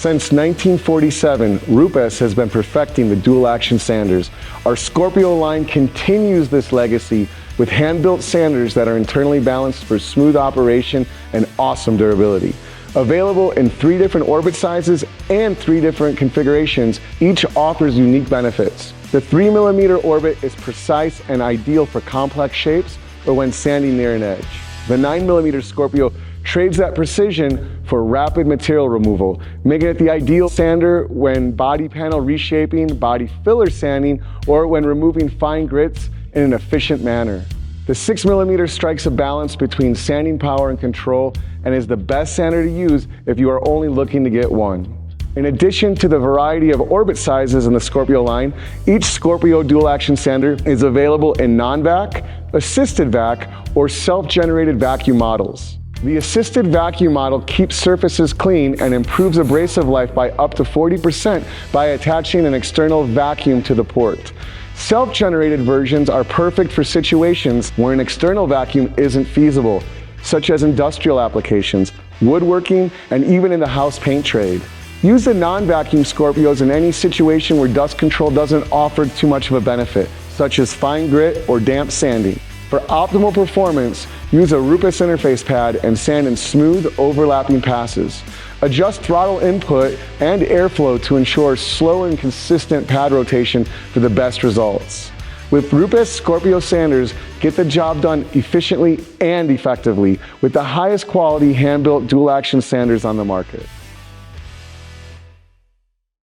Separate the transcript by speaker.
Speaker 1: Since 1947, RUPES has been perfecting the dual-action sanders. Our Skorpio line continues this legacy with hand-built sanders that are internally balanced for smooth operation and awesome durability. Available in 3 different orbit sizes and 3 different configurations, each offers unique benefits. The 3mm orbit is precise and ideal for complex shapes or when sanding near an edge. The 9mm Skorpio trades that precision for rapid material removal, making it the ideal sander when body panel reshaping, body filler sanding, or when removing fine grits in an efficient manner. The 6mm strikes a balance between sanding power and control and is the best sander to use if you are only looking to get one. In addition to the variety of orbit sizes in the Skorpio line, each Skorpio dual-action sander is available in non-vac, assisted vac, or self-generated vacuum models. The assisted vacuum model keeps surfaces clean and improves abrasive life by up to 40% by attaching an external vacuum to the port. Self-generated versions are perfect for situations where an external vacuum isn't feasible, such as industrial applications, woodworking, and even in the house paint trade. Use the non-vacuum Skorpios in any situation where dust control doesn't offer too much of a benefit, such as fine grit or damp sanding. For optimal performance, use a RUPES interface pad and sand in smooth, overlapping passes. Adjust throttle input and airflow to ensure slow and consistent pad rotation for the best results. With RUPES Skorpio sanders, get the job done efficiently and effectively with the highest quality hand-built dual-action sanders on the market.